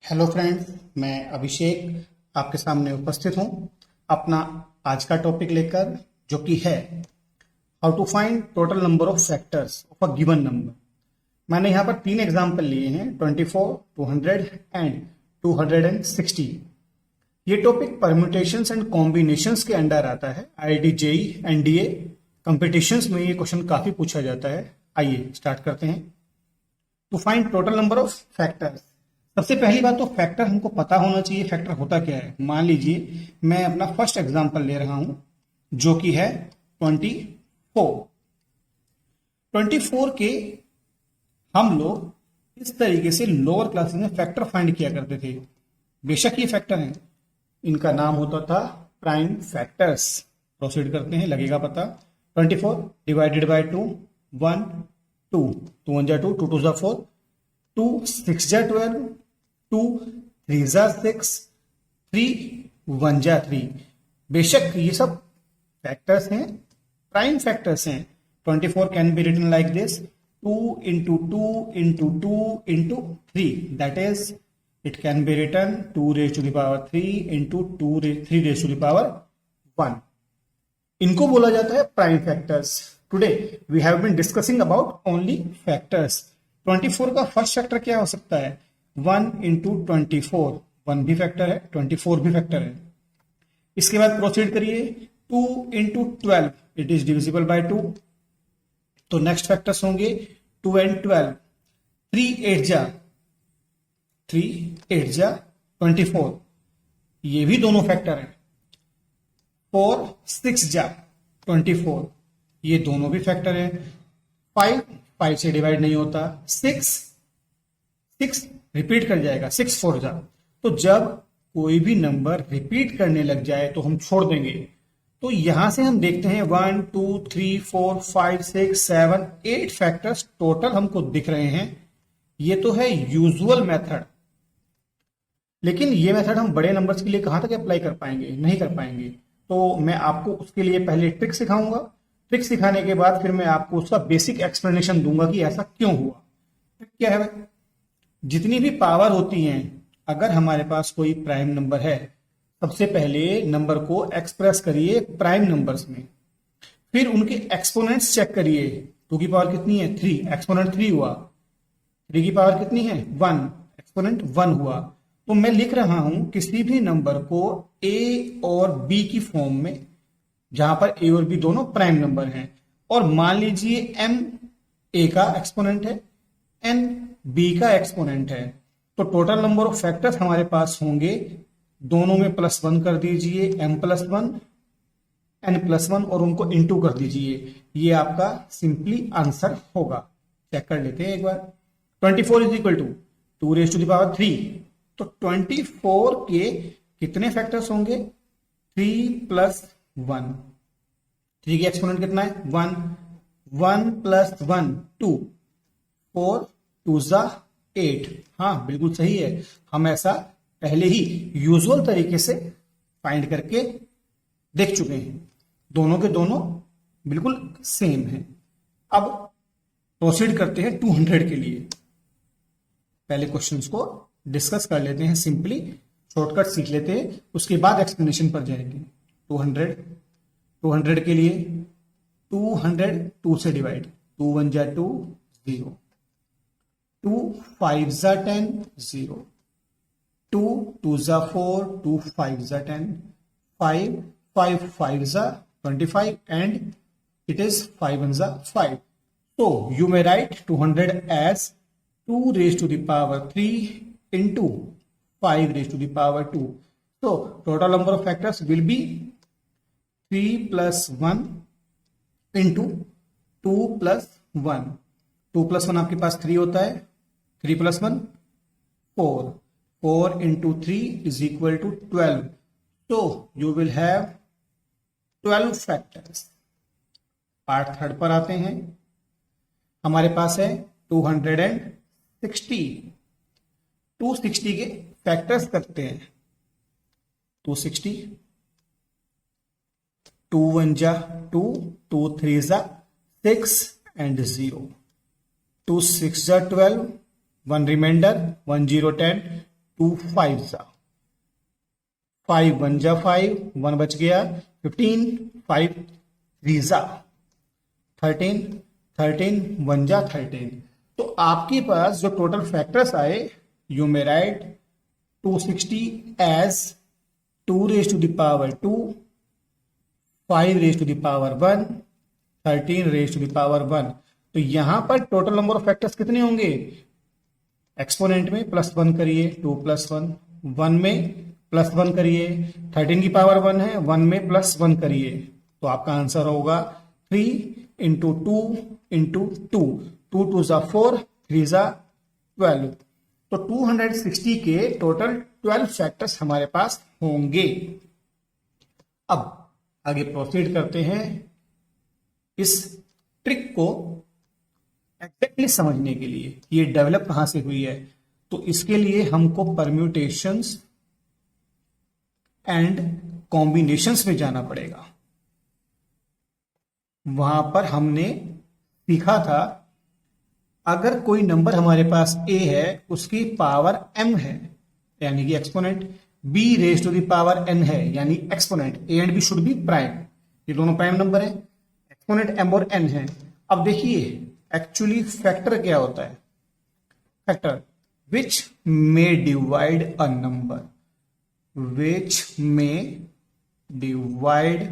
Hello friends, मैं अभिषेक आपके सामने उपस्थित हूं अपना आज का टॉपिक लेकर, जो कि है how to find total number of factors of a given number. मैंने यहाँ पर तीन एग्जाम्पल लिए हैं, 24, 200 एंड 260। ये टॉपिक परम्यूटेशंस एंड कॉम्बिनेशंस के अंडर आता है। आईआईटी जेई एनडीए कॉम्पिटिशन्स में ये क्वेश्चन काफी पूछा जाता है। आइए स्टार्ट करते हैं। To find total number of factors, सबसे पहली बात तो फैक्टर हमको पता होना चाहिए। फैक्टर होता क्या है? मान लीजिए मैं अपना फर्स्ट एग्जांपल ले रहा हूं, जो कि है 24। 24 के हम लोग इस तरीके से लोअर क्लासेस में फैक्टर फाइंड किया करते थे। बेशक ये फैक्टर हैं, इनका नाम होता था प्राइम फैक्टर्स। प्रोसीड करते हैं, लगेगा पता। 24 डिवाइडेड बाय 2, 1 2, 2 1 जा 2, 2 2 जा 4, 2 6 जा 12, 2 3 जा 6, 3 1 जा 3। बेशक ये सब फैक्टर्स हैं, प्राइम फैक्टर्स हैं। 24 can be written like this, 2 into 2 into 2 into 3, that is it can be written 2 raised to the power 3 into 3 raised to the power 1। इनको बोला जाता है prime factors. Today we have been discussing about only factors. 24 का first factor क्या हो सकता है? 1 into 24, 1 भी फैक्टर है, 24 भी फैक्टर है। इसके बाद प्रोसीड करिए, 2 into 12, it is divisible by 2, तो नेक्स्ट फैक्टर्स होंगे 2 and 12, 3 8 जा 24, ये भी दोनों फैक्टर है। 4 6 जा 24, ये दोनों भी फैक्टर है। 5 5 से डिवाइड नहीं होता, 6 रिपीट कर जाएगा, 6 4 जा। तो जब कोई भी नंबर रिपीट करने लग जाए तो हम छोड़ देंगे। तो यहां से हम देखते हैं 1 2 3 4 5 6 7 8 फैक्टर्स टोटल हमको दिख रहे हैं। ये तो है यूजुअल मेथड, लेकिन ये मेथड हम बड़े नंबर्स के लिए कहां तक अप्लाई कर पाएंगे? नहीं कर पाएंगे। तो मैं आपको उसके लिए पहले ट्रिक सिखाऊंगा। ट्रिक सिखाने के बाद फिर मैं आपको उसका बेसिक एक्सप्लेनेशन दूंगा कि ऐसा क्यों हुआ। ट्रिक क्या है भाई? जितनी भी पावर होती हैं, अगर हमारे पास कोई प्राइम नंबर है, सबसे पहले नंबर को एक्सप्रेस करिए प्राइम नंबर्स में, फिर उनके एक्सपोनेंट्स चेक करिए। 2 की पावर कितनी है? 3, एक्सपोनेंट 3 हुआ। 3 की पावर कितनी है? 1, एक्सपोनेंट 1 हुआ। तो मैं लिख रहा हूं किसी भी नंबर को ए और बी की फॉर्म में, जहां पर ए और बी दोनों प्राइम नंबर हैं। और मान लीजिए एम ए का एक्सपोनेंट है, एन बी का एक्सपोनेंट है, तो टोटल नंबर ऑफ फैक्टर्स हमारे पास होंगे, दोनों में +1 कर दीजिए, m+1 n+1, और उनको इंटू कर दीजिए। ये आपका सिंपली आंसर होगा। चेक कर लेते हैं एक बार। 24 is equal to 2 raise to the power 3, तो 24 के कितने फैक्टर्स होंगे? 3 + 1। 3 की एक्सपोनेंट कितना है? 1, 1 + 1 2, 4 2 जा 8। हाँ बिल्कुल सही है, हम ऐसा पहले ही यूजुअल तरीके से फाइंड करके देख चुके हैं। दोनों के दोनों बिल्कुल सेम है। अब प्रोसीड करते हैं 200 के लिए। पहले क्वेश्चंस को डिस्कस कर लेते हैं, सिंपली शॉर्टकट सीख लेते हैं, उसके बाद एक्सप्लेनेशन पर जाएंगे। 200 के लिए 200 2 से डिवाइड, 2 1 जा 2 0, 2 5 जा 10 0, 2 2 जा 4, 2 5 जा 10, 5 5 5 जा 25, and it is 5 1 जा 5. So you may write 200 as 2 raised to the power 3 into 5 raised to the power 2. So total number of factors will be 3 + 1 into 2 + 1. 2 + 1 आपके पास 3 होता है, 3 + 1 4, 4 into 3 is equal to 12. So you will have 12 factors. Part third पर आते हैं। हमारे पास है 260। 260 के factors करते हैं। 260, 2 1 जा 2, 2 3 जा 6 and 0, 2 6 जा 12, 1 रिमाइंडर, 1 0 10, 2 5 जा 5 1 जा 5 1 बच गया 15 5 3 जा 13 13 1 जा 13। तो आपके पास जो टोटल फैक्टर्स आए you may write 260 as 2 raised to the power 2, 5 raised to the power 1, 13 raised to the power 1। तो यहां पर टोटल नंबर ऑफ फैक्टर्स कितने होंगे? एक्सपोनेंट में +1 करिए 2 + 1, 1 में +1 करिए 13 की पावर 1 है 1 में +1 करिए तो आपका आंसर होगा 3 × 2 × 2 2 2 जा 4 3 जा 12। तो 260 के टोटल 12 फैक्टर्स हमारे पास होंगे। अब आगे प्रोसीड करते हैं इस ट्रिक को एग्जैक्टली समझने के लिए ये डेवलप कहां से हुई है। तो इसके लिए हमको परम्यूटेशंस एंड कॉम्बिनेशंस में जाना पड़ेगा। वहां पर हमने सीखा था अगर कोई नंबर हमारे पास a है उसकी पावर m है यानी कि exponent, b raise to the power n है यानी exponent, a and b should be prime, ये दोनों प्राइम नंबर है, एक्सपोनेंट m और n है। अब देखिए एक्चुअली फैक्टर क्या होता है? Factor which may divide a number, which may divide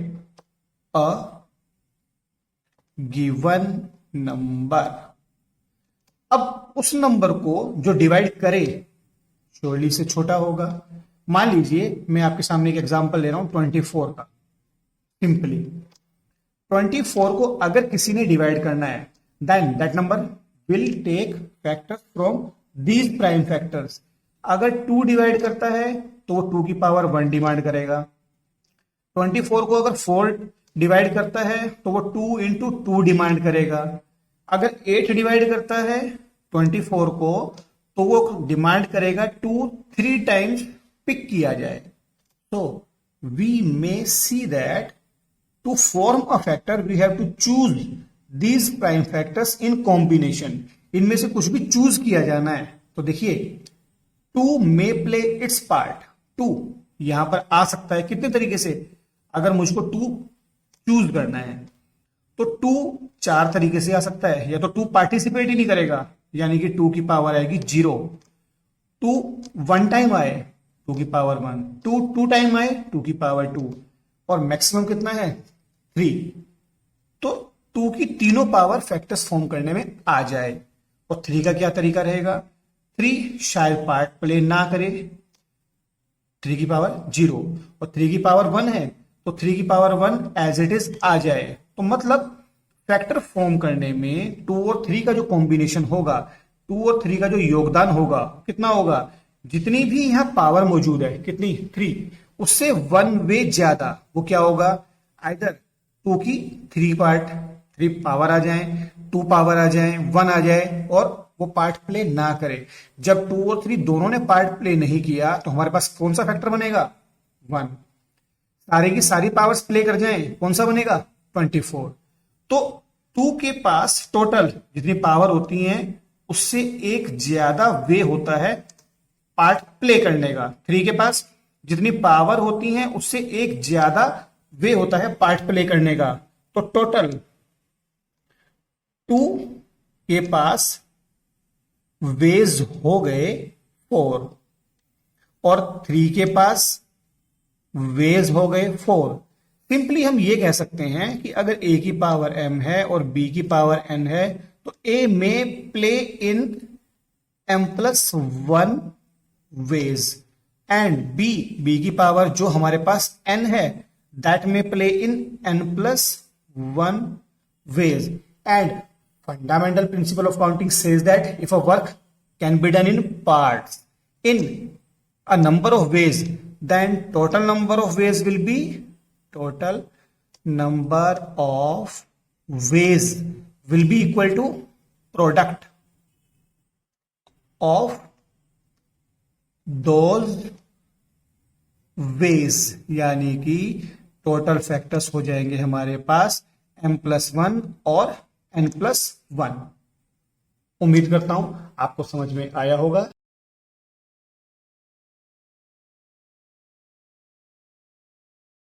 a given number. अब उस नंबर को जो डिवाइड करे श्योरली से छोटा होगा। मान लीजिए मैं आपके सामने एक एग्जांपल ले रहा हूं 24 का। सिंपली 24 को अगर किसी ने डिवाइड करना है then that number will take factors from these prime factors. अगर 2 डिवाइड करता है तो 2 की पावर 1 डिमांड करेगा। 24 को अगर 4 डिवाइड करता है तो वो 2 × 2 डिमांड करेगा। अगर 8 डिवाइड करता है 24 को तो वो डिमांड करेगा 2 3 टाइम्स पिक किया जाए। तो we may see that to form a factor we have to choose these prime factors in combination. इनमें से कुछ भी चूज किया जाना है। तो देखिए 2 मे प्ले इट्स पार्ट। 2 यहां पर आ सकता है कितने तरीके से? अगर मुझको 2 चूज करना है तो 2 4 तरीके से आ सकता है। या तो 2 पार्टिसिपेट ही नहीं करेगा यानी कि 2 की पावर आएगी 0, 2 1 टाइम आए 2 की पावर 1, 2 2 टाइम आए 2 की पावर 2 और मैक्सिमम कितना है 3। तो 2 की तीनों पावर फैक्टर्स फॉर्म करने में आ जाए। और 3 का क्या तरीका रहेगा? 3 शायद पार्ट प्ले ना करे, 3 की पावर 0 और 3 की पावर 1 है तो 3 की पावर 1 एज इट इज आ जाए। तो मतलब फैक्टर फॉर्म करने में 2 और 3 का जो कॉम्बिनेशन होगा, 2 और 3 का जो योगदान होगा कितना होगा? जितनी भी यहां पावर मौजूद है कितनी 3 उससे 1 वे ज्यादा वो क्या होगा? आइदर 2 की 3 पार्ट 3 पावर आ जाए, 2 पावर आ जाए, 1 आ जाए और वो पार्ट प्ले ना करे। जब 2 और 3 दोनों ने पार्ट प्ले नहीं किया तो हमारे पास कौन सा फैक्टर बनेगा? 1। सारे की सारी पावर्स प्ले कर जाएं कौन सा बनेगा? 24। तो 2 के पास टोटल जितनी पावर होती हैं उससे एक ज्यादा वे होता है पार्ट प्ले करने का। 3 के पास जितनी पावर होती हैं उससे एक ज्यादा वे होता है पार्ट प्ले करने का। तो टोटल 2 के पास वेज हो गए 4 और 3 के पास वेज हो गए 4। सिंपली हम ये कह सकते हैं कि अगर a की पावर m है और b की पावर n है तो a में play in m+1 ways and b की पावर जो हमारे पास n है दैट में play in n+1 ways. And fundamental principle of counting says that if a work can be done in parts in a number of ways then total number of ways will be equal to product of those ways यानी कि total factors हो जाएंगे हमारे पास m+1 और n+1। उम्मीद करता हूं आपको समझ में आया होगा।